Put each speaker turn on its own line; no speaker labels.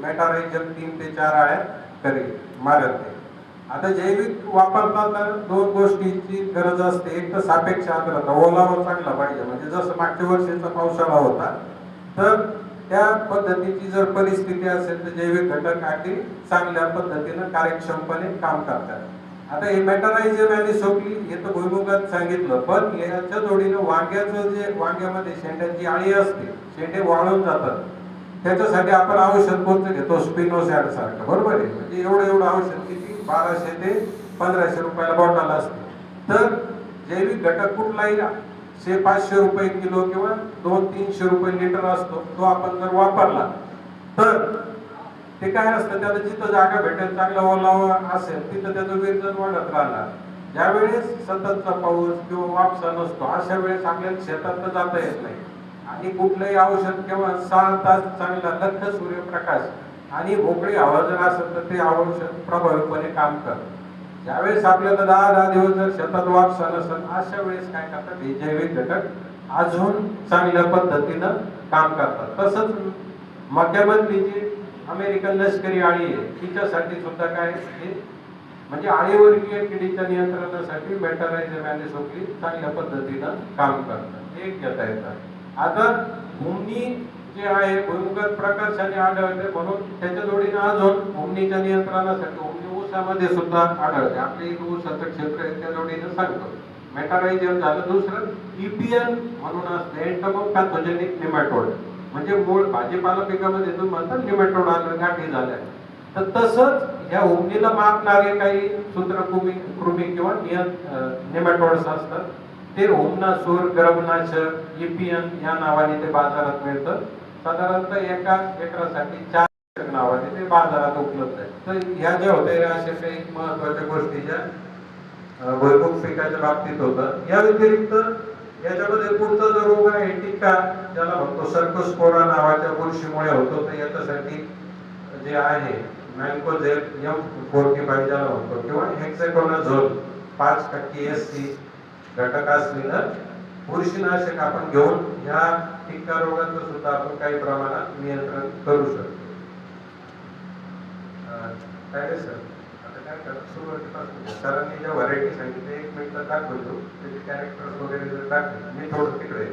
मेटारायझर 3 ते 4 आळ्या करेल मारत नाही. आता जैविक वापरताना दोन गोष्टींची गरज असते. एक तर सापेक्ष आर्द्रता, ओलावा चांगला पाहिजे. म्हणजे जसं मागच्या वर्षीचा पावसाळा होता तर त्या पद्धतीची जर परिस्थिती असेल तर जैविक घटक अगदी चांगल्या पद्धतीनं कार्यक्षमपणे काम करतात. आता हे मेटारायझर आणि सोकली हे तर भुईमुगात सांगितलं, पण याच्या जोडीनं वांग्याचं जे वांग्यामध्ये शेंड्याची आळी असते, शेंडे वाळून जातात, त्याच्यासाठी आपण औषध कोणतं घेतो? स्पिनोसॅड सारखं, बरोबर आहे. म्हणजे एवढं औषध किती 1200 ते 1500 रुपयाला बॉटल असते. तर जैविक घटक कुठलाही 500 रुपये किलो किंवा 200-300 रुपये लिटर असतो, तो आपण जर वापरला तर ते काय असतं, त्याला जिथं जागा भेटेल चांगला ओलावा असेल तिथं त्याचं विरजन वाढत राहणार. ज्यावेळेस सततचा पाऊस किंवा वापसा नसतो अशा वेळेस आपल्याला शेतात तर जाता येत नाही. आणि कुठलंही औषध किंवा 6 तास चांगला लख्ख सूर्यप्रकाश आणि मोकळी हवा जर असेल तर ते औषध प्रभावीपणे काम करतं. ज्यावेळेस आपल्याला 10 दिवस जर शेतात वापसा नसेल अशा वेळेस काय करतात, हे जैविक घटक अजून चांगल्या पद्धतीनं काम करतात. तसंच मक्यामधली जी अमेरिकन लष्करी आळी आहे तिच्यासाठी सुद्धा काय हे म्हणजे आळीवर्गीय किडीच्या नियंत्रणासाठी मेटारायझर आणि सोकली चांगल्या पद्धतीनं काम करतात. हे घेता येतात. आता भूमनी जे आहे भुईमुगात प्रकर्षाने आढळते, म्हणून त्याच्या जोडीने अजून भूमनीच्या नियंत्रणासाठी भूमनी ऊसामध्ये सुद्धा आढळते. आपल्या इथं ऊसाचं क्षेत्र आहे त्या जोडीने सांगतो. मेटारायझर झालं. दुसरं EPN म्हणून असते, एंटोमोपॅथोजेनिक निमॅटोड. म्हणजे मूळ भाजीपाला पिकामध्ये तुम्ही म्हणतात निमॅटोड आलं, गाठी झाल्या, तर तसंच ह्या उमनीला मारणारे काही सूत्रकृमी किंवा निमॅटोड्स असतात. ते ओमनासूर, गर्भनाशक, EPN या नावाने ते बाजारात मिळतं. साधारणतः एका एकरासाठी 4 नावाने ते बाजारात उपलब्ध आहे. तर ह्या ज्या होत्या अशा काही महत्वाच्या गोष्टी ज्या भुईमूग पिकाच्या बाबतीत होतं. या व्यतिरिक्त याच्यामध्ये पुढचा जो रोग आहे टिक्का, ज्याला म्हणतो सर्कोस्पोरा नावाच्या बुरशीमुळे होतो, तर याच्यासाठी जे आहे मॅन्कोझेब M45 ज्याला म्हणतो किंवा हेक्साकोनाझोल 5% SC घटक असलेलं बुरशीनाशक आपण घेऊन ह्या टिक्का रोगाचं सुद्धा आपण काही प्रमाणात नियंत्रण करू शकतो. काय सर, आता काय करतो सुरुवातीपासून सरांनी ज्या व्हरायटी सांगितल्या 1 मिनिट दाखवतो, त्याचे कॅरेक्टर्स वगैरे जर दाखवले, मी थोडं तिकडे